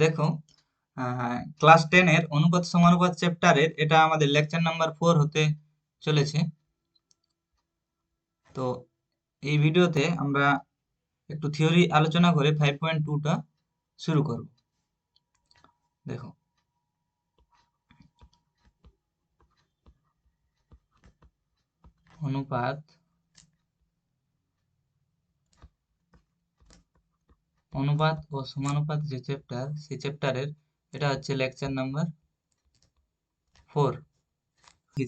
দেখো, ক্লাস 10 এর অনুপাত সমানুপাত চ্যাপ্টারের এটা আমাদের লেকচার নাম্বার 4 হতে চলেছে। তো এই ভিডিওতে আমরা একটু থিওরি আলোচনা করে 5.2টা শুরু করব। দেখো, অনুপাত অনুপাত ও সমানুপাত যে চ্যাপ্টার, সেই চ্যাপ্টারের এটা হচ্ছে লেকচার নাম্বার 4।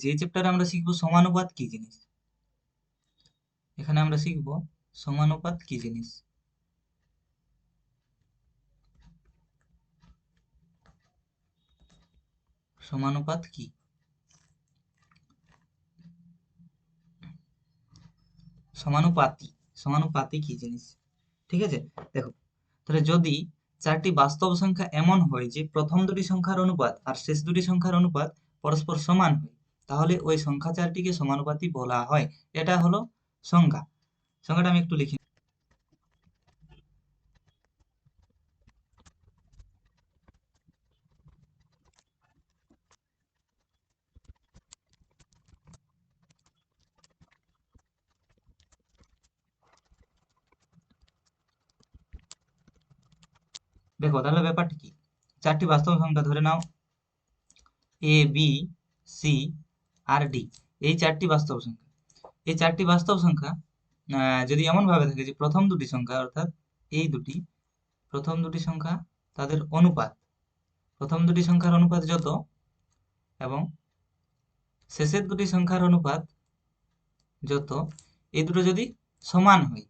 যে চ্যাপ্টারে আমরা শিখবো সমানুপাত কি জিনিস। এখানে আমরা শিখবো সমানুপাত কি জিনিস। সমানুপাত কি, সমানুপাতি সমানুপাতি কি জিনিস, ঠিক আছে। দেখো, তাহলে যদি চারটি বাস্তব সংখ্যা এমন হয় যে প্রথম দুটি সংখ্যার অনুপাত আর শেষ দুটি সংখ্যার অনুপাত পরস্পর সমান হয়, তাহলে ওই সংখ্যা চারটিকে সমানুপাতি বলা হয়। এটা হলো সংজ্ঞা। সংজ্ঞাটা আমি একটু লিখি। দেখো, তাহলে ব্যাপারটা কি, চারটি বাস্তব সংখ্যা ধরে নাও এ, বি, সি আর ডি। এই চারটি বাস্তব সংখ্যা, এই চারটি বাস্তব সংখ্যা যদি এমন ভাবে থাকে যে প্রথম দুটি সংখ্যা অর্থাৎ এই দুটি, প্রথম দুটি সংখ্যা তাদের অনুপাত, প্রথম দুটি সংখ্যার অনুপাত যত এবং শেষের দুটি সংখ্যার অনুপাত যত, এই দুটো যদি সমান হয়,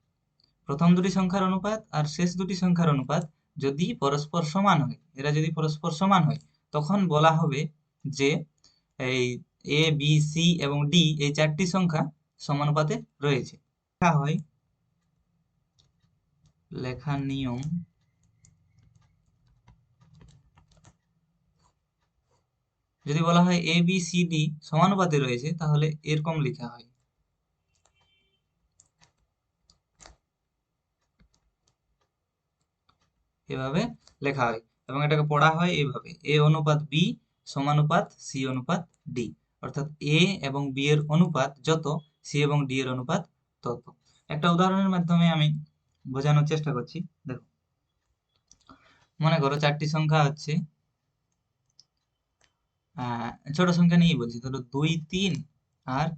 প্রথম দুটি সংখ্যার অনুপাত আর শেষ দুটি সংখ্যার অনুপাত যদি পরস্পর সমান হয়, এরা যদি পরস্পর সমান হয়, তখন বলা হবে যে এই এ, বি, সি এবং ডি এই চারটি সংখ্যা সমানুপাতে রয়েছে। লেখা হয়, লেখার নিয়ম, যদি বলা হয় এ, বি, সি, ডি সমানুপাতে রয়েছে, তাহলে এরকম লেখা হয়, এভাবে লেখা হয় এবং এটাকে পড়া হয় এইভাবে: এ অনুপাত বি সমানুপাত সি অনুপাত ডি। অর্থাৎ এ এবং বি এর অনুপাত যত, সি এবং ডি এর অনুপাত তত। একটা উদাহরণের মাধ্যমে আমি বোঝানোর চেষ্টা করছি। দেখো, মনে করো চারটি সংখ্যা হচ্ছে, ছোট সংখ্যা নিয়েই বলছি, ধরো 2, 3 আর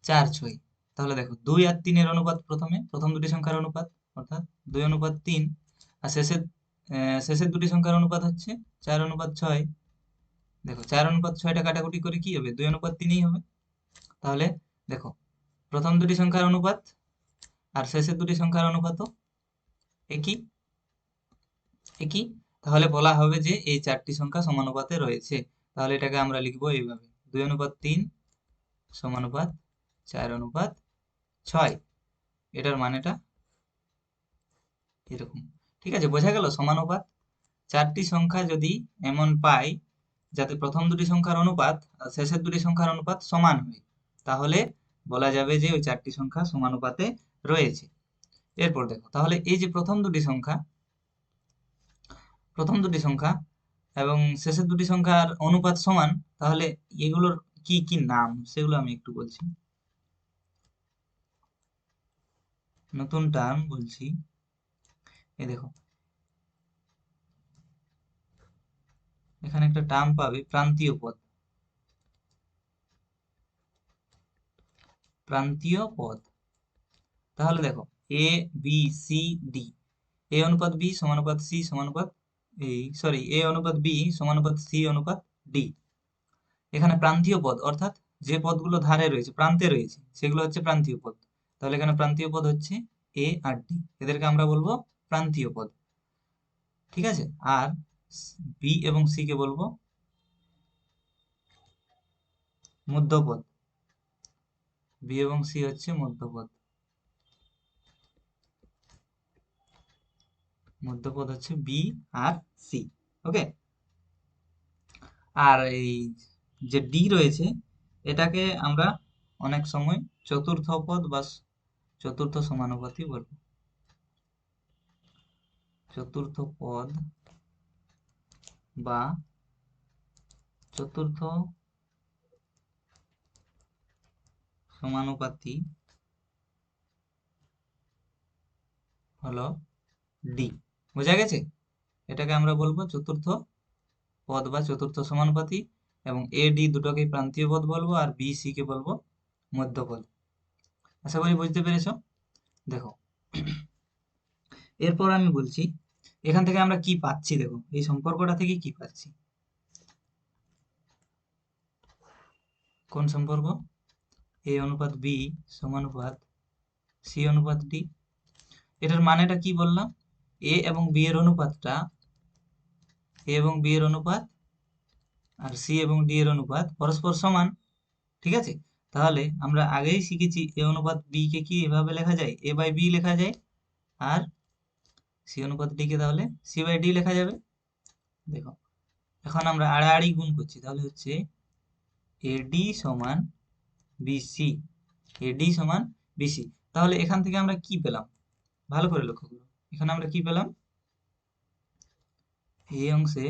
4, 6। তাহলে দেখো, 2 আর 3 এর অনুপাত, প্রথম দুটি সংখ্যার অনুপাত অর্থাৎ 2 অনুপাত 3, আর শেষের দুটি সংখ্যার অনুপাত হচ্ছে 4 অনুপাত 6। দেখো, 4 অনুপাত 6টা কাটাকুটি করে কি হবে, 2 অনুপাত 3ই হবে। তাহলে দেখো, প্রথম দুটি সংখ্যার অনুপাত আর শেষের দুটি সংখ্যার অনুপাতও একই একই। তাহলে বলা হবে যে এই চারটি সংখ্যা সমানুপাতে রয়েছে। তাহলে এটাকে আমরা লিখবো এইভাবে: 2 অনুপাত 3 সমানুপাত 4 অনুপাত 6। এটার মানেটা এরকম। ঠিক আছে, বোঝা গেল সমানুপাত। চারটি সংখ্যা যদি এমন পাই যাতে প্রথম দুটি সংখ্যার অনুপাত আর শেষের দুটি সংখ্যার অনুপাত সমান হয়, তাহলে বলা যাবে যে ওই চারটি সংখ্যা সমানুপাতে রয়েছে। এরপর দেখো, তাহলে এই যে প্রথম দুটি সংখ্যা এবং শেষের দুটি সংখ্যার অনুপাত সমান, তাহলে এগুলোর কি কি নাম সেগুলো আমি একটু বলছি, নতুন টার্ম বলছি। এই দেখো, এখানে একটা টার্ম পাবে, প্রান্তীয় পদ। প্রান্তীয় পদ, তাহলে দেখো, এ, বি, সি, ডি, এ অনুপাত বি সমানুপাত সি সমানুপাত এ অনুপাত বি সমানুপাত সি অনুপাত ডি। এখানে প্রান্তীয় পদ অর্থাৎ যে পদগুলো ধারে রয়েছে, প্রান্তে রয়েছে, সেগুলো হচ্ছে প্রান্তীয় পদ। তাহলে এখানে প্রান্তীয় পদ হচ্ছে এ আর ডি, এদেরকে আমরা বলবো প্রান্তীয় পদ। ঠিক আছে, আর বি এবং সি কে বলবো মধ্যপদ। বি এবং সি হচ্ছে মধ্যপদ, মধ্যপদ হচ্ছে বি আর সি। ওকে, আর এই যে ডি রয়েছে, এটাকে আমরা অনেক সময় চতুর্থ পদ বা চতুর্থ সমানুপাতি বলবো। চতুর্থ পদ বা চতুর্থ সমানুপাতি হলো ডি। বোঝা গেছে? এটাকে আমরা বলবো চতুর্থ পদ বা চতুর্থ সমানুপাতি, এবং এ ডি দুটোকে প্রান্তীয় পদ বলবো, আর বি সি কে বলবো মধ্যপদ। আশা করি বুঝতে পেরেছো। দেখো এরপর আমি বলছি এখান থেকে আমরা কি পাচ্ছি। দেখো এই সম্পর্কটা থেকে কি পাচ্ছি, কোন সম্পর্ক? এ অনুপাত বি সমানুপাত সি অনুপাত ডি। এটার মানেটা কি বললাম? এ এবং বি এর অনুপাতটা, এ এবং বি এর অনুপাত আর সি এবং ডি এর অনুপাত পরস্পর সমান। ঠিক আছে, তাহলে আমরা আগেই শিখেছি এ অনুপাত বি কে কি এভাবে লেখা যায়, এ বাই বি লেখা যায়, আর সি অনুপাত ডি কে তাহলে সি বাই ডি লেখা যাবে। দেখো এখন আমরা আড়াআড়ি গুণ করছি, তাহলে হচ্ছে এডি সমান বিসি, এডি সমান বিসি। তাহলে এখান থেকে আমরা কি পেলাম, ভালো করে লক্ষ্য করো। এখানে আমরা কি পেলাম, এই অংশে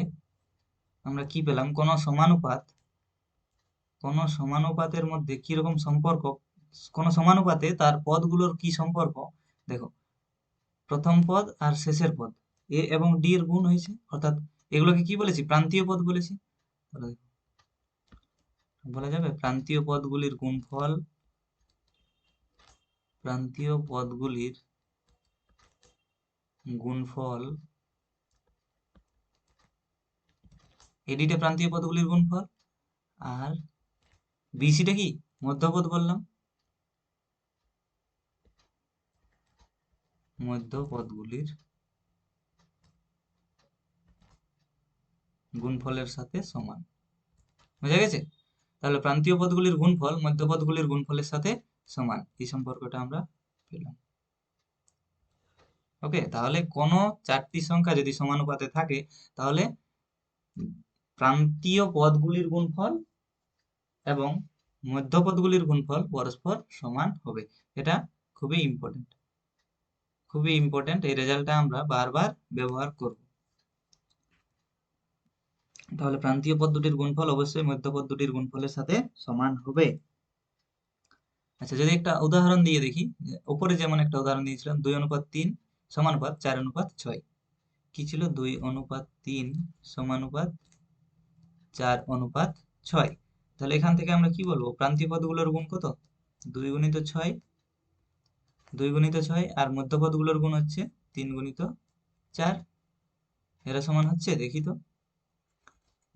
আমরা কি পেলাম, কোন সমানুপাতের মধ্যে কি রকম সম্পর্ক, কোন সমানুপাতে তার পদগুলোর কি সম্পর্ক। দেখো প্রথম পদ আর শেষের পদ এ এবং ডি এর গুণ হয়েছে, অর্থাৎ এগুলোকে কি বলেছি, প্রান্তীয় পদ বলেছি। তাহলে বলা যাবে প্রান্তীয় পদগুলির গুণফল, প্রান্তীয় পদগুলির গুণফল, এডিটা প্রান্তীয় পদগুলির গুণফল, আর বিসিটা কি মধ্যপদ বললাম, মধ্যপদগুলির গুণফলের সাথে সমান। বুঝা গেছে? তাহলে প্রান্তীয় পদগুলির গুণফল মধ্যপদগুলির গুণফলের সাথে সমান, এই সম্পর্কটা আমরা পেলাম। ওকে, তাহলে কোন চারটি সংখ্যা যদি সমানুপাতে থাকে তাহলে প্রান্তীয় পদগুলির গুণফল এবং মধ্যপদগুলির গুণফল পরস্পর সমান হবে। এটা খুবই ইম্পর্টেন্ট, খুবই ইম্পর্টেন্ট। এই রেজাল্টটা আমরা বারবার ব্যবহার করব। তাহলে প্রান্তীয় পদ দুটির গুণফল অবশ্যই মধ্যপদ দুটির গুণফলের সাথে সমান হবে। আচ্ছা, যদি একটা উদাহরণ দিয়ে দেখি, উপরে যেমন একটা উদাহরণ দিয়েছিলাম 2:3 সমানুপাত 4:6। কি ছিল? 2:3 সমানুপাত 4:6। তাহলে এখান থেকে আমরা কি বলবো, প্রান্তীয় পদগুলোর গুণ কত? 2 গুণিত 6, 2 গুণিত 6, আর মধ্যপদগুলোর গুণ হচ্ছে 3 গুণিত 4। এরা সমান হচ্ছে, দেখি তো।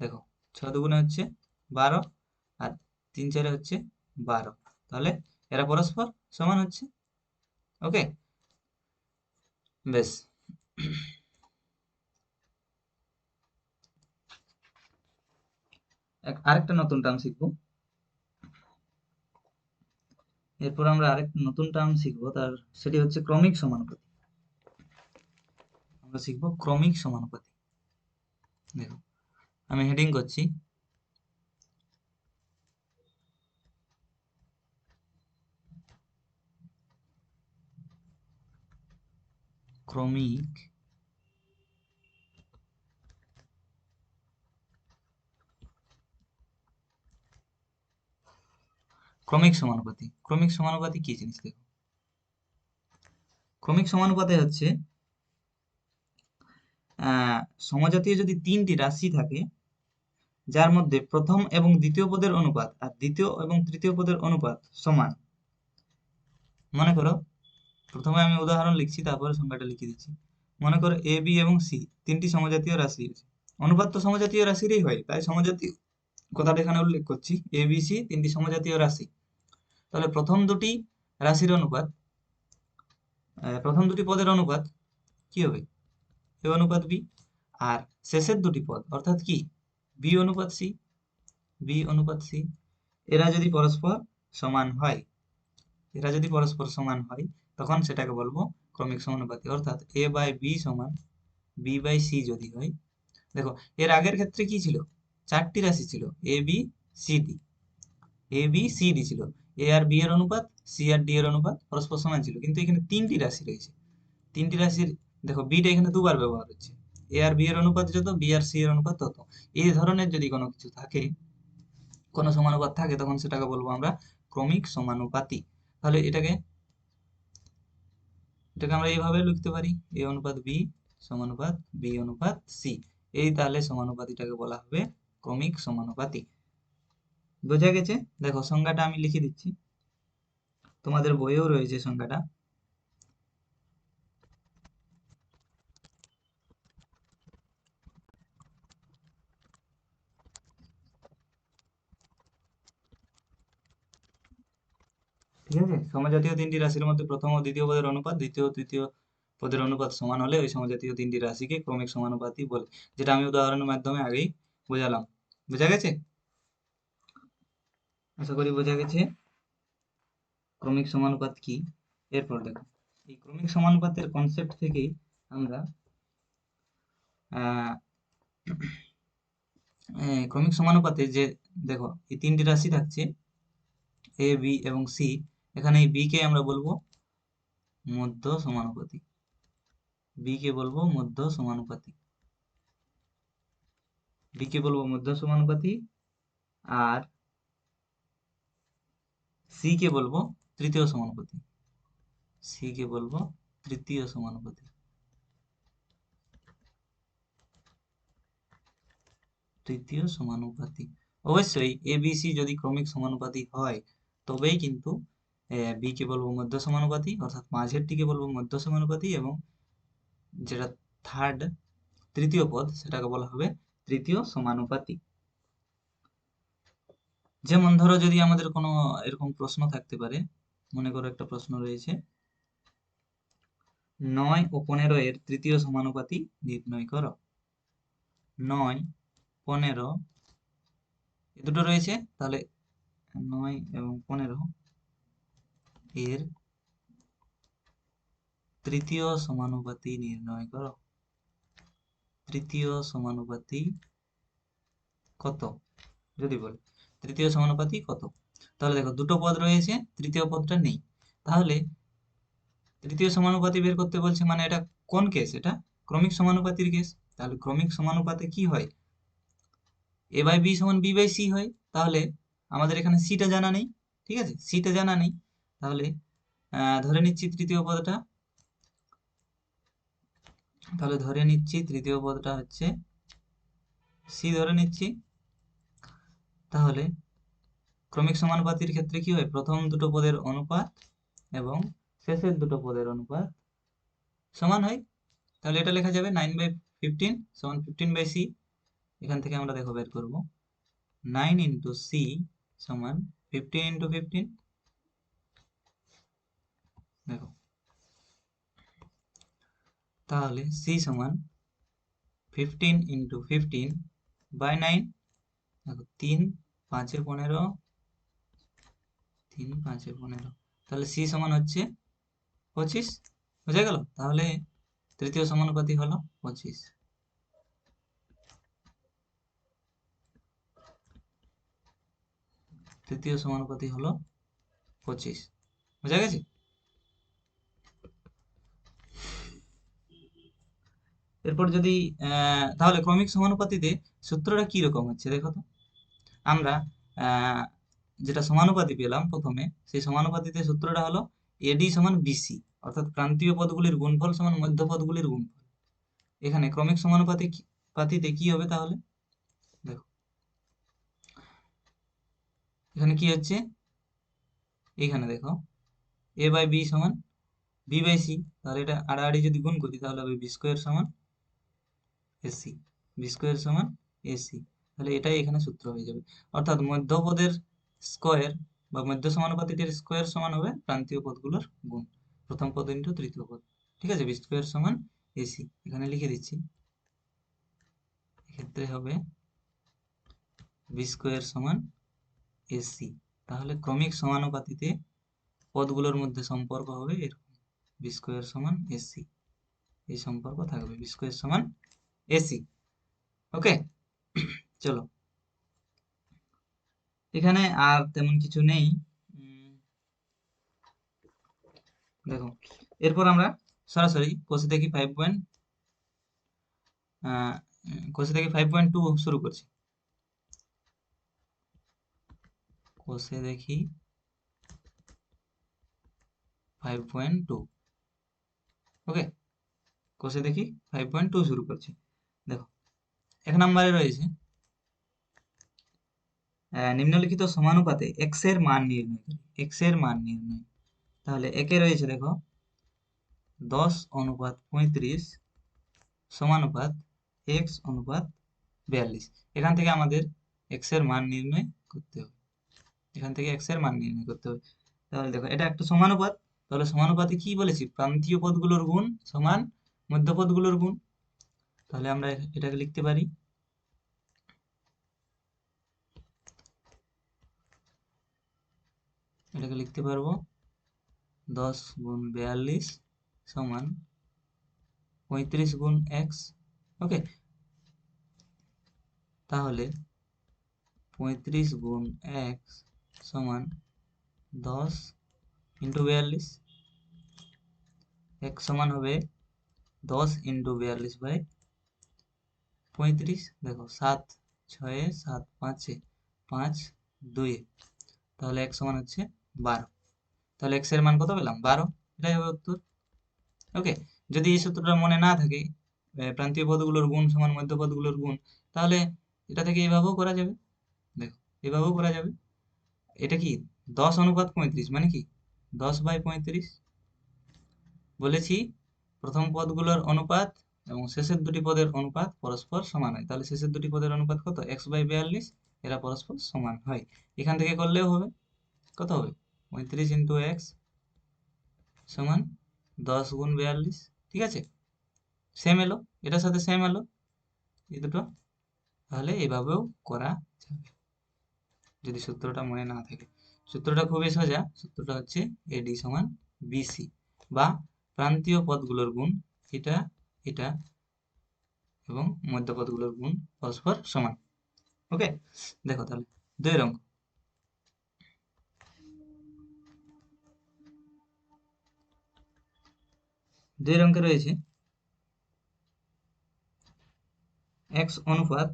দেখো 6 দুগুণে হচ্ছে 12, আর 3 4 হচ্ছে 12। তাহলে এরা পরস্পর সমান হচ্ছে। ওকে, বেশ। আরেকটা নতুন টার্ম শিখবো। এরপর আমরা আরেকটা নতুন টার্ম শিখবো, সেটি হচ্ছে ক্রমিক সমানুপাতি। আমরা শিখবো ক্রমিক সমানুপাতি। দেখো আমি হেডিং করছি ক্রমিক ক্রমিক সমানুপাতি। ক্রমিক সমানুপাতি কি জিনিস? দেখো ক্রমিক সমানুপাতে হচ্ছে সমজাতীয় যদি 3টি রাশি থাকে যার মধ্যে প্রথম এবং দ্বিতীয় পদের অনুপাত আর দ্বিতীয় এবং তৃতীয় পদের অনুপাত সমান। মনে করো, প্রথমে আমি উদাহরণ লিখছি, তারপরে সংখ্যাটা লিখে দিচ্ছি। মনে করো এ বি এবং সি তিনটি সমজাতীয় রাশি আছে। অনুপাত তো সমজাতীয় রাশিরই হয়, তাই সমজাতীয় কথাটা এখানে উল্লেখ করছি। এ বি সি তিনটি সমজাতীয় রাশি। তাহলে প্রথম দুটি রাশির অনুপাত, প্রথম দুটি পদের অনুপাত কি হবে? এ অনুপাত বি। আর শেষের দুটি পদ অর্থাৎ কি, বি অনুপাত সি, বি অনুপাত সি। এরা যদি পরস্পর সমান হয়, এরা যদি পরস্পর সমান হয় তখন সেটাকে বলবো ক্রমিক সমানুপাতি। অর্থাৎ এ বাই বি সমান বি বাই সি যদি হয়। দেখো এর আগের ক্ষেত্রে কি ছিল, চারটি রাশি ছিল, A B C D, A B C D ছিল। এ আর বি এর অনুপাত, সি আর ডি এর অনুপাত পরস্পর সমান ছিল, কিন্তু এখানে তিনটি রাশি রয়েছে। তিনটি রাশির দেখো বিটা এখানে দুবার ব্যবহার হচ্ছে, এ আর বি এর অনুপাত যত, বি আর সি এর অনুপাত তত। এই ধরনের যদি কোনো কিছু থাকে, কোনো সমানুপাত থাকে, তখন সেটাকে বলবো আমরা ক্রমিক সমানুপাতি। তাহলে এটাকে এটাকে আমরা এইভাবে লিখতে পারি, এ অনুপাত বি সমানুপাত বি অনুপাত সি। এই তাহলে সমানুপাতিটাকে বলা হবে ক্রমিক সমানুপাতি। বোঝা গেছে? দেখো সংজ্ঞাটা আমি লিখে দিচ্ছি, তোমাদের বইয়েও রয়েছে সংজ্ঞাটা। ঠিক আছে, সমজাতীয় তিনটি রাশির মধ্যে প্রথম ও দ্বিতীয় পদের অনুপাত দ্বিতীয় ও তৃতীয় পদের অনুপাত সমান হলে ওই সমজাতীয় তিনটি রাশিকে ক্রমিক সমানুপাতি বলে, যেটা আমি উদাহরণের মাধ্যমে আগেই বোঝালাম। বোঝা গেছে? আশা করি বোঝা গেছে ক্রমিক সমানুপাত কি। এরপর দেখো, এই ক্রমিক সমানুপাতের কনসেপ্ট থেকেই আমরা আহ ক্রমিক সমানুপাতে যে দেখো এই তিনটি রাশি থাকছে এ বি এবং সি, এখানে এই বি কে আমরা বলবো মধ্য সমানুপাতি, বি কে বলবো মধ্য সমানুপাতি, বি কে বলবো মধ্য সমানুপাতি, আর সি কে বলবো তৃতীয় সমানুপাতি, সি কে বলবো তৃতীয় সমানুপাতি, তৃতীয় সমানুপাতি। অবশ্যই এ বি সি যদি ক্রমিক সমানুপাতি হয় তবেই কিন্তু বি কে বলবো মধ্য সমানুপাতি, অর্থাৎ মাঝেরটিকে বলবো মধ্য সমানুপাতি, এবং যেটা থার্ড তৃতীয় পদ সেটাকে বলা হবে তৃতীয় সমানুপাতি। যেমন ধরো যদি আমাদের কোনো এরকম প্রশ্ন থাকতে পারে, মনে করো একটা প্রশ্ন রয়েছে 9 ও 15 এর তৃতীয় সমানুপাতি নির্ণয় করো। 9 15 এ দুটো রয়েছে, তাহলে 9 এবং 15 এর তৃতীয় সমানুপাতি নির্ণয় করো। তৃতীয় সমানুপাতি কত যদি বলে, তৃতীয় সমানুপাতি কত? তাহলে দেখো দুটো পদ রয়েছে, তৃতীয় পদটা নেই, তাহলে তৃতীয় সমানুপাতি বের করতে বলছে, মানে এটা কোন কেস? এটা ক্রমিক সমানুপাতির কেস। তাহলে ক্রমিক সমানুপাতে কি হয়? এ বাই বি সমান বি বাই সি হয়। তাহলে আমাদের এখানে সিটা জানা নেই, ঠিক আছে, সিটা জানা নেই, তাহলে ধরে নিচ্ছি তৃতীয় পদটা, তাহলে ধরে নিচ্ছি তৃতীয় পদটা হচ্ছে সি ধরে নিচ্ছি। তাহলে ক্রমিক সমানুপাতির ক্ষেত্রে কি হয়? প্রথম দুটো পদের অনুপাত এবং শেষের দুটো পদের অনুপাত সমান হয়। তাহলে এটা লেখা যাবে 9/15 সমান 15/c। এখান থেকে আমরা দেখো বের করব 9 ইন্টু সি সমান 15 ইন্টু 15। দেখো তাহলে সি সমান 15 ইন্টু 15 বাই 9। দেখো 3 5 15, 3 5 15, তাহলে সি সমান হচ্ছে 25। বুঝা গেল? তাহলে তৃতীয় সমানুপাতি হলো 25। তৃতীয় সমানুপাতি হলো 25। বুঝা গেছে? এরপর যদি তাহলে ক্রমিক সমানুপাতিতে সূত্রটা কি রকম হচ্ছে দেখো তো। আমরা আহ, যেটা সমানুপাতি পেলাম প্রথমে, সেই সমানুপাতিতে সূত্রটা হলো এডি সমান বিসি, অর্থাৎ প্রান্তীয় পদগুলির গুণফল সমান মধ্য পদগুলির গুণফল। এখানে ক্রমিক সমানুপাতি পাতিতে কি হবে তাহলে? দেখো এখানে কি হচ্ছে, এখানে দেখো এ বাই বি সমান বি বাই সি, তাহলে এটা আড়াআড়ি যদি গুণ করি তাহলে হবে বি স্কোয়ার সমান এসি, বি স্কোয়ার সমান এসি। তাহলে এটাই এখানে সূত্র হয়ে যাবে, অর্থাৎ মধ্যপদের স্কোয়ার বা মধ্য সমানুপাতিটির স্কোয়ার সমান হবে প্রান্তীয় পদগুলোর গুণ, প্রথম পদ ইন্টু তৃতীয় পদ। ঠিক আছে, বি স্কোয়ার সমান এসি, এখানে লিখে দিচ্ছি, এক্ষেত্রে হবে বি স্কোয়ার সমান এসি। তাহলে ক্রমিক সমানুপাতিতে পদগুলোর মধ্যে সম্পর্ক হবে এরকম, বি স্কোয়ার সমান এসি, এই সম্পর্ক থাকবে, বি স্কোয়ার সমান এসি। ওকে, চলো এখানে আর তেমন কিছু নেই। দেখো এরপর আমরা সরাসরি কষে দেখি 5.1 কোষে দেখি 5.2 শুরু করছি, কোষে দেখি 5.2। ওকে, কোষে দেখি 5.2 শুরু করছি। দেখো 1 নম্বরে রয়েছে নিম্নলিখিত সমানুপাতে x এর মান নির্ণয় করি, x এর মান নির্ণয়। তাহলে একে রয়েছে দেখো 10:35 সমানুপাত x অনুপাত 42। এখান থেকে আমাদের x এর মান নির্ণয় করতে হবে, এখান থেকে x এর মান নির্ণয় করতে হবে। তাহলে দেখো এটা একটা সমানুপাত, তাহলে সমানুপাতে কি বলেছি, প্রান্তীয় পদগুলোর গুণ সমান মধ্যপদগুলোর গুণ। তাহলে আমরা এটাকে লিখতে পারি এটাকে লিখতে পারবো 10 গুণ 42 সমান 35 গুণ x। ওকে, তাহলে 35 গুণ x সমান 10 ইন্টু 42, x সমান হবে 10 ইন্টু 42 বাই 35। দেখো 7 6 7 5 5 2, তাহলে x সমান হচ্ছে 12। তাহলে x এর মান কত পেলাম, 12। এটাই হবে উত্তর। ওকে, যদি এই সূত্রটা মনে না থাকে, প্রান্তীয় পদগুলোর গুণ সমান মধ্যপদগুলোর গুণ, তাহলে এটা থেকে এভাবেও করা যাবে। দেখো এভাবেও করা যাবে। এটা কি 10:35 মানে কি 10/35। বলেছি প্রথম পদগুলোর অনুপাত এবং শেষের দুটি পদের অনুপাত পরস্পর সমান হয়, তাহলে শেষের দুটি পদের অনুপাত কত, x/42, এরা পরস্পর সমান হয়। এখান থেকে করলেও হবে, কত হবে 35 ইন্টু x সমান 10 গুণ 42। ঠিক আছে, সেম এলো, এটার সাথে সেম এলো এই দুটো। তাহলে এভাবেও করা যাবে যদি সূত্রটা মনে না থাকে। সূত্রটা খুবই সোজা, সূত্রটা হচ্ছে AD সমান BC, বা প্রান্তীয় পদগুলোর গুণ এটা এটা এবং মধ্যপদগুলোর গুণ পরস্পর সমান। ওকে, দেখো তাহলে 2 অঙ্ক। 2 অঙ্কে রয়েছে x অনুপাত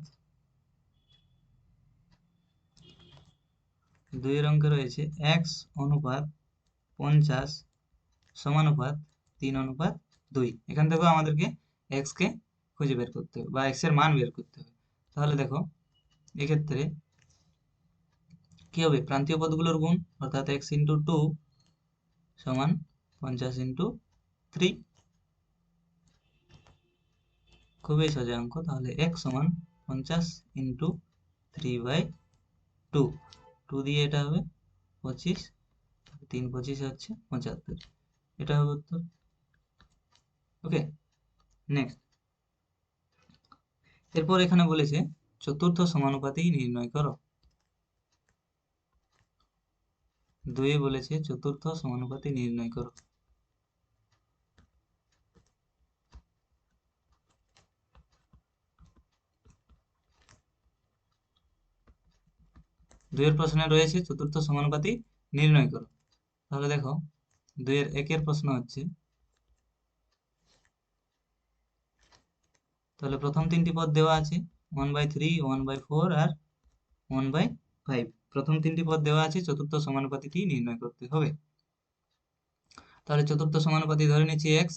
2 অঙ্কে রয়েছে x অনুপাত 50 সমানুপাত 3:2। এখান থেকেও আমাদেরকে x কে খুঁজে বের করতে হবে বা x এর মান বের করতে হবে। তাহলে দেখো এক্ষেত্রে কি হবে, প্রান্তীয় পদগুলোর গুণ অর্থাৎ x ইন্টু 2 সমান 50 ইন্টু 3। খুবই সোজা অঙ্ক। তাহলে x সমান 50 ইন্টু 3/2, 2 দিয়ে এটা হবে 25, 3 25 হচ্ছে 75, এটা হবে উত্তর। ওকে, নেক্সট। এরপর এখানে বলেছে চতুর্থ সমানুপাতি নির্ণয় করো। 2 বলেছে চতুর্থ সমানুপাতি নির্ণয় করো। দুইয়ের প্রশ্নে রয়েছে চতুর্থ সমানুপাতি নির্ণয় করো। তাহলে দেখো 2-এর 1-এর প্রশ্ন হচ্ছে, তাহলে প্রথম তিনটি পদ দেওয়া আছে 1/3 1/4 আর 1/5। প্রথম তিনটি পদ দেওয়া আছে, চতুর্থ সমানুপাতিটি নির্ণয় করতে হবে। তাহলে চতুর্থ সমানুপাতি ধরে নিচ্ছি x,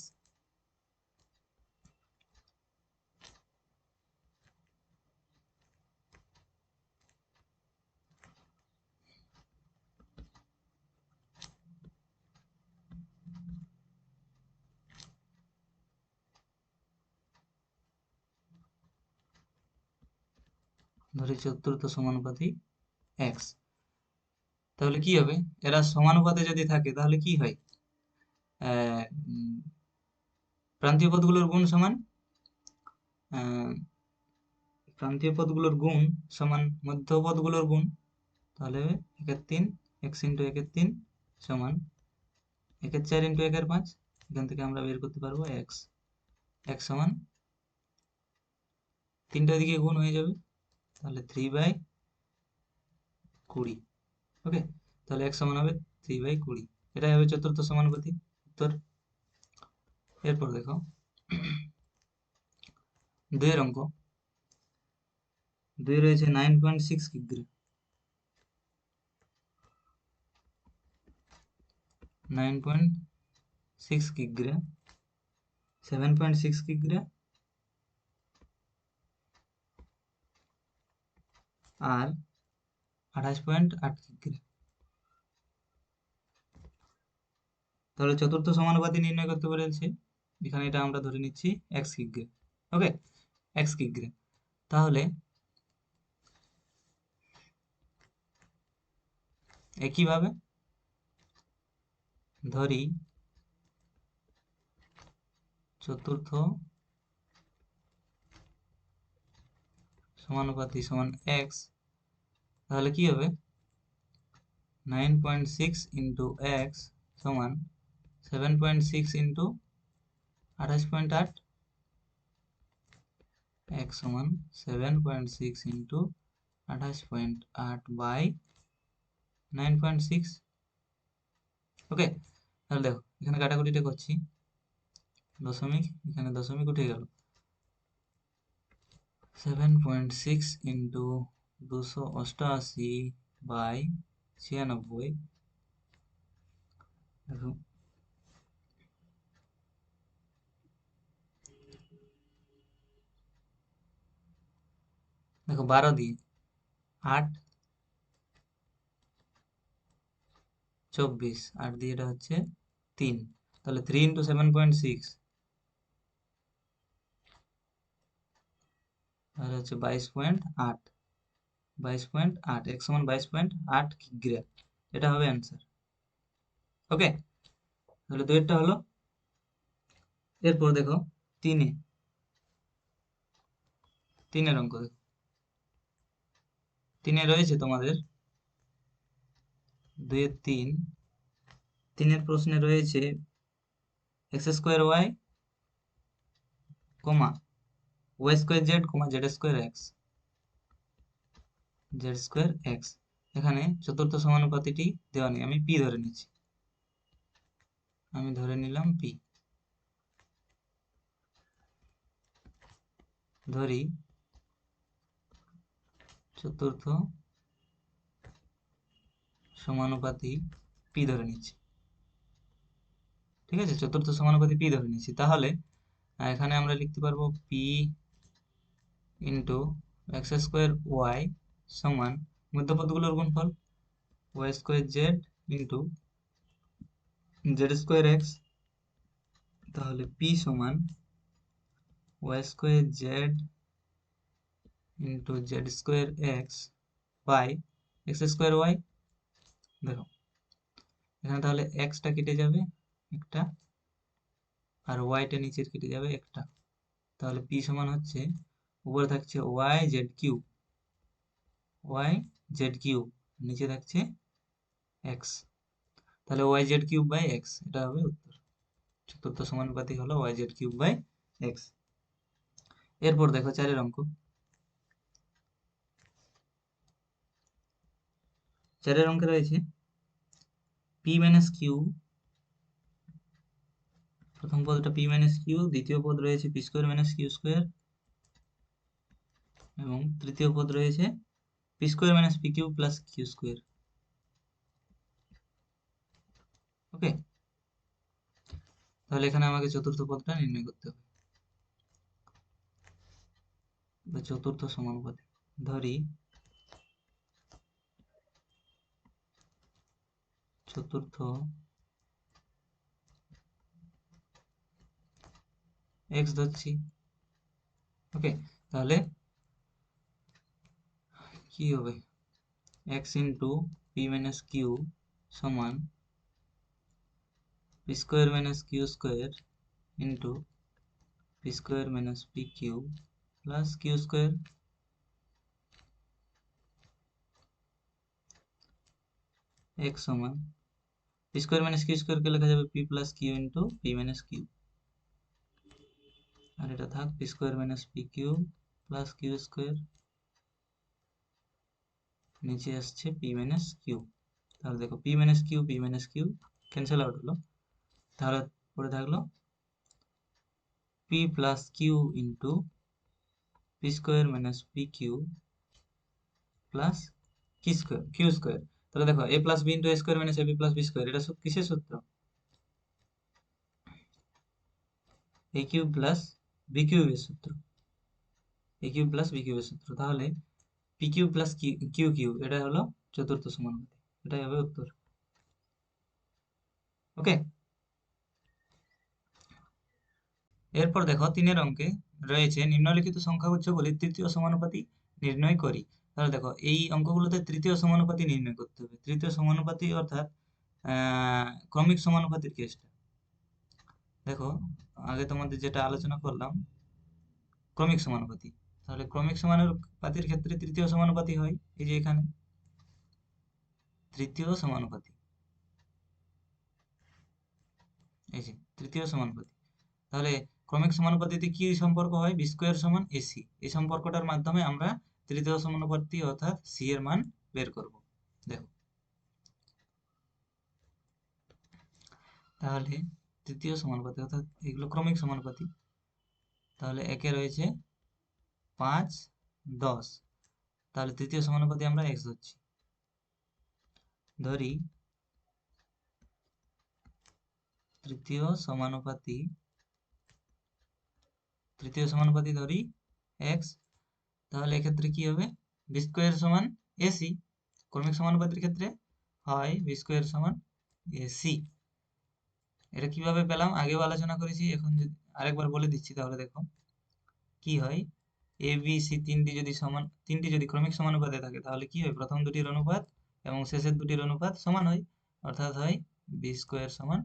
ধরি চতুর্থ সমানুপাতি x। তাহলে কি হবে, এরা সমানুপাতে যদি থাকে তাহলে কি হয়, প্রান্তীয় পদগুলোর গুণ সমান প্রান্তীয় পদগুলোর গুণ সমান মধ্যপদগুলোর গুণ। তাহলে 1/3 x ইন্টু 1/3 সমান 1/4 ইন্টু 1/5। এখান থেকে আমরা বের করতে পারবো x, x সমান 3টা দিকে গুণ হয়ে যাবে, তাহলে 3/20। ওকে, তাহলে x সমান হবে 3/20, এটাই হবে চতুর্থ সমানুপাতি উত্তর। এরপর দেখো দুইয়ের অঙ্ক, দুই রয়েছে 9.6 কিগ্রা, 9.6 কিগ্রা, 7.6 কিগ্রা আর 28.8 কিগ্রা। তাহলে চতুর্থ সমানুপাতি নির্ণয় করতে বলেছে, এখানে এটা আমরা ধরে নিচ্ছি x কিগ্রা। ওকে, x কিগ্রা। তাহলে একইভাবে ধরি চতুর্থ সমানুপাতি সমান x, তাহলে কি হবে 9.6 ইন্টু এক্স সমান 7.6 ইন্টু 28.8, x সমান 7.6 ইন্টু 28.8 বাই 9.6। ওকে, তাহলে দেখো এখানে কাটাকুটিটা করছি, দশমিক এখানে দশমিক উঠে গেল, 7.6 ইন্টু 288 বাই 96। দেখো দেখো 12 দিয়ে 8 24, 8 দিয়ে এটা হচ্ছে 3, তাহলে 3 ইন্টু 7.6 তাহলে হচ্ছে 22.8, 22.8 x সমান 22.8 কিগ্রা, এটা হবে অ্যান্সার। ওকে, তাহলে দুইটা হলো। এরপর দেখো তিনের অঙ্ক দেখো, তিনে রয়েছে তোমাদের 2 3, তিনের প্রশ্নে রয়েছে x square y comma y square z comma z square x, z square x. এখানে চতুর্থ সমানুপাতিটি দেওয়া নেই, আমি পি ধরে নিচ্ছি, আমি ধরে নিলাম পি। ধরি চতুর্থ সমানুপাতি পি ধরে নিচ্ছি, ঠিক আছে, চতুর্থ সমানুপাতি পি ধরে নিচ্ছি। তাহলে এখানে আমরা লিখতে পারবো p into x square y সমান মধ্যপদগুলোর গুণফল y square z into z square x, তাহলে পি সমান y square z into z square x by x square y. দেখো এখানে তাহলে এক্সটা কেটে যাবে একটা, আর ওয়াইটা নিচের কেটে যাবে একটা, তাহলে পি সমান হচ্ছে উপরে থাকছে Y Z cube, Y Z cube, নিচে থাকছে এক্স, তাহলে Y Z cube by X, এটা হবে উত্তর। চতুর্থ সমানুপাতি হলো Y Z cube by X. এরপর দেখো চারের অঙ্ক, চারের অঙ্কে রয়েছে পি মাইনাস কিউ, প্রথম পদটা পি মাইনাস কিউ, দ্বিতীয় পদ রয়েছে p square minus q square, এবং তৃতীয় পদ রয়েছে p square minus P Q plus Q square. Okay, তাহলে এখানে আমাকে চতুর্থ পদটা নির্ণয় করতে হবে, চতুর্থ সমানুপাতি ধরি চতুর্থ এক্স ধরছি। ওকে, তাহলে কি হবে x into p minus q সমান p square minus q square into P square minus P Q plus Q square. X সমান পি স্কোয়ার মাইনাস কিউ স্কোয়ারকে লেখা যাবে p plus q into p minus q, আর এটা থাক p square minus P Q plus Q square, নিচে আসছে p minus q. তাহলে দেখো p minus q cancel out হলো, তাহলে পরে থাকলো p plus q into P square minus P Q plus Q square. তাহলে দেখো A plus B into A square minus A B plus B square, এটা কিসের সূত্র? এ কিউব প্লাস বি কিউবের সূত্র, এ কিউব প্লাস বি কিউবের সূত্র। তাহলে P cube plus Q cube, এটা হলো চতুর্থ সমানুপাতি, এটাই হবে উত্তর। ওকে, এরপর দেখো 3 অঙ্কে রয়েছে নিম্নলিখিত সংখ্যাগুচ্ছগুলির তৃতীয় সমানুপাতি নির্ণয় করি। তাহলে দেখো এই অঙ্কগুলোতে তৃতীয় সমানুপাতি নির্ণয় করতে হবে। তৃতীয় সমানুপাতি অর্থাৎ ক্রমিক সমানুপাতির কেসটা দেখো, আগে তোমাদের যেটা আলোচনা করলাম ক্রমিক সমানুপাতি, তাহলে ক্রমিক সমানুপাতির ক্ষেত্রে তৃতীয় সমানুপাতি হয় এই যে এখানে তৃতীয় সমানুপাতি, এই যে তৃতীয় সমানুপাতি। তাহলে ক্রমিক সমানুপাতিতে কি সম্পর্ক হয়? বি স্কোয়ার সমান এসি, এই সম্পর্কটার মাধ্যমে আমরা তৃতীয় সমানুপাতি অর্থাৎ সি এর মান বের করব। দেখো তাহলে তৃতীয় সমানুপাতি অর্থাৎ এগুলো ক্রমিক সমানুপাতি। তাহলে একে রয়েছে 5, 10, তাহলে তৃতীয় সমানুপাতি আমরা এক্স ধরছি। ধরি তৃতীয় সমানুপাতি ধরি এক্স, তাহলে এক্ষেত্রে কি হবে? বি স্কোয়ার সমান এসি, ক্রমিক সমানুপাতির ক্ষেত্রে হয় বি স্কোয়ার সমান এসি। এটা কিভাবে পেলাম আগেও আলোচনা করেছি, এখন আরেকবার বলে দিচ্ছি। তাহলে দেখো কি হয়, এ বি সি তিনটি যদি ক্রমিক সমানুপাতে থাকে তাহলে কি হয়? প্রথম দুটির অনুপাত এবং শেষের দুটির অনুপাত সমান হয়, অর্থাৎ হয় বি স্কোয়ার সমান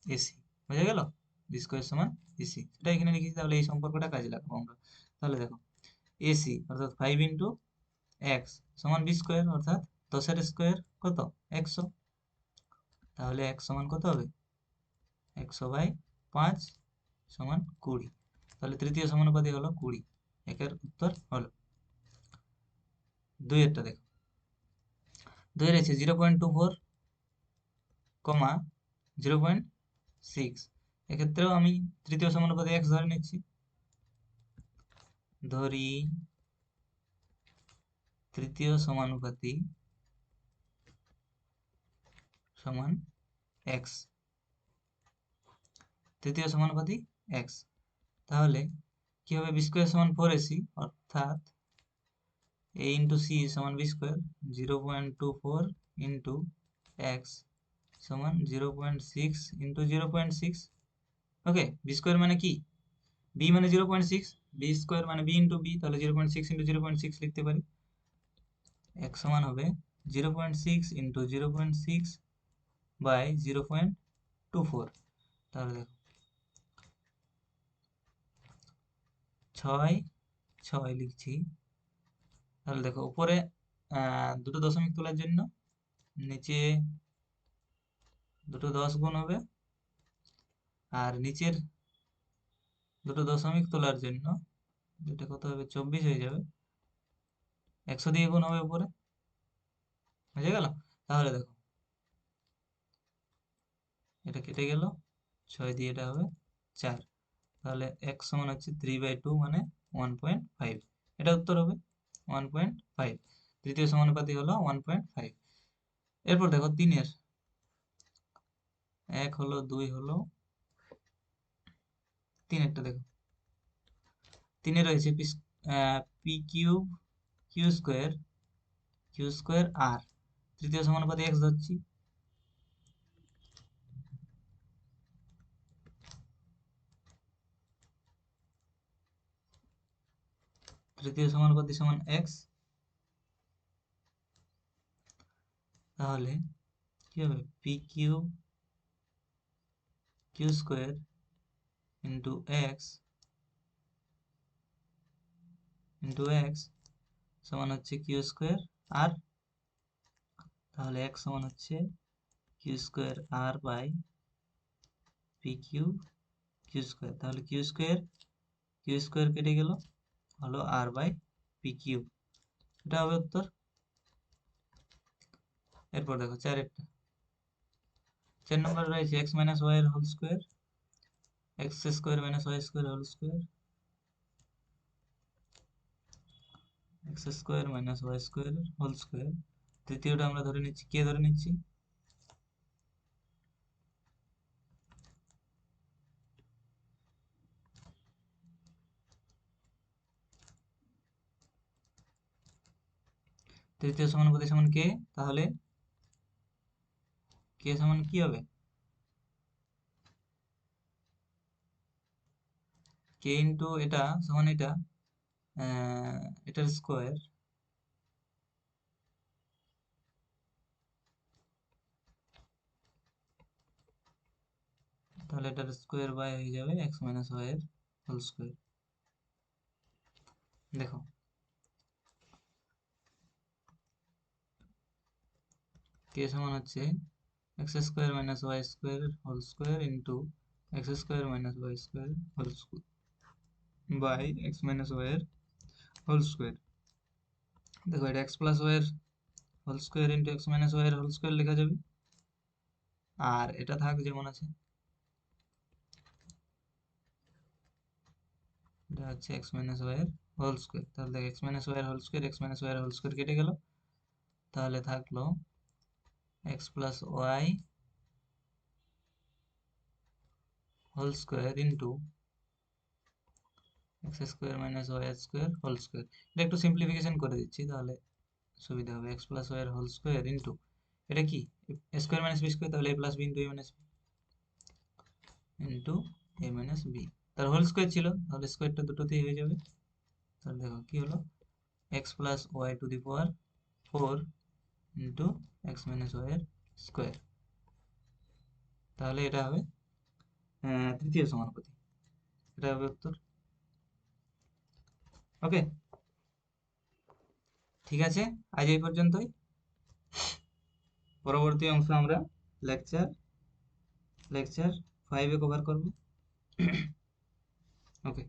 এসি। বোঝা গেল? বি স্কোয়ার সমান এসি, সেটা এখানে লিখেছি। তাহলে এই সম্পর্কটা কাজে লাগাবো আমরা। তাহলে দেখো এসি অর্থাৎ 5 × এক্স সমান বি স্কোয়ার অর্থাৎ 10 এর স্কোয়ার কত? 100। তাহলে এক্স সমান কত হবে? 100/5 সমান 20। তাহলে তৃতীয় সমানুপাতি হলো 20। একের উত্তর হলো। 2 এরটা দেখো, 2 এর আছে 0.24, 0.6। এক্ষেত্রেও আমি তৃতীয় সমানুপাতি এক্স ধরে নিচ্ছি। ধরি তৃতীয় সমানুপাতি সমান এক্স, তৃতীয় সমানুপাতি এক্স। তাহলে কি হবে? বি স্কোয়ার সমান 4ac অর্থাৎ a ইন্টু সি সমান বি স্কোয়ার, 0.24 ইন্টু এক্স সমান 0.6 ইন্টু 0.6। ওকে, বি স্কোয়ার মানে কি? বি মানে 0.6, বি স্কোয়ার মানে বি ইন্টু বি, তাহলে 0.6 ইন্টু 0.6 লিখতে পারি। এক্স সমান হবে 0.6 ইন্টু 0.6 বাই 0.24। তাহলে দেখো 6 লিখছি। তাহলে দেখো উপরে দুটো দশমিক তোলার জন্য নিচে দুটো 10 গুণ হবে, আর নিচের দুটো দশমিক তোলার জন্য এটা কত হবে? 24 হয়ে যাবে। 100 দিয়ে গুণ হবে উপরে। বুঝে গেল? তাহলে দেখো এটা কেটে গেল, 6 দিয়ে এটা হবে 4। তাহলে এক্স সমান হচ্ছে 3/2 মানে 1.5। এটা উত্তর হবে 1.5। তৃতীয় সমানুপাতি হলো 1.5। এরপর দেখো 3 এর 1 হলো, 2 হলো, 3 একটা দেখো, 3 এ রয়েছে পি কিউ স্কোয়ার আর, তৃতীয় সমানুপাতি এক্স ধরছি। তৃতীয় সমানুপাতি সমান এক্স। তাহলে কি হবে? P Q square into X সমান হচ্ছে কিউ স্কোয়ার আর, তাহলে এক্স সমান হচ্ছে কিউ স্কোয়ার আর বাই পি কিউ স্কোয়ার। তাহলে কিউ স্কোয়ার কেটে গেল, হলো আর বাই পি কিউ। এটা হবে উত্তর। এরপর দেখো 4 নম্বর রয়েছে এক্স মাইনাস ওয়াই এর whole square, x square minus Y square whole square. X square minus Y square whole square. তৃতীয়টা আমরা ধরে নিচ্ছি, কে ধরে নিচ্ছি, তৃতীয় সমানুপাতি সমান কে, তাহলে কে সমান কি হবে, কে ইন্টু এটা সমান এটা, এটার স্কোয়ার, তাহলে এটার স্কোয়ার বাই হয়ে যাবে এক্স মাইনাস ওয়াই এর হোল স্কোয়ার। দেখো কে সমান হচ্ছে X square minus Y square whole square into x square minus Y square whole square by X minus Y এর হোল স্কোয়ার। দেখো এটা এক্স প্লাস ওয়াই এর whole square into X minus Y এর whole square লেখা যাবে, আর এটা থাক যেমন আছে, এটা হচ্ছে এক্স মাইনাস ওয়াই এর হোল স্কোয়ার। তাহলে দেখো এক্স মাইনাস ওয়াই এর whole square, X minus Y এর হোল স্কোয়ার কেটে গেল, তাহলে থাকলো X plus Y whole square into x square minus Y square whole square. এটা একটু সিম্পলিফিকেশন করে দিচ্ছি তাহলে সুবিধা হবে, এক্স প্লাস ওয়াই এর হোল স্কোয়ার ইন্টু এটা কি A square minus B square, তাহলে A plus B into A minus B into A minus B, তার হোল স্কোয়ার ছিল, তাহলে স্কোয়ারটা দুটোতেই হয়ে যাবে। তাহলে দেখো কি হলো, X plus Y to the power 4 into X minus Y এর স্কোয়ার। তাহলে এটা হবে তৃতীয় সমানুপাতি, এটা হবে উত্তর। ওকে, ঠিক আছে, আজ এই পর্যন্তই। পরবর্তী অংশ আমরা লেকচার লেকচার 5-এ কভার করব। ওকে।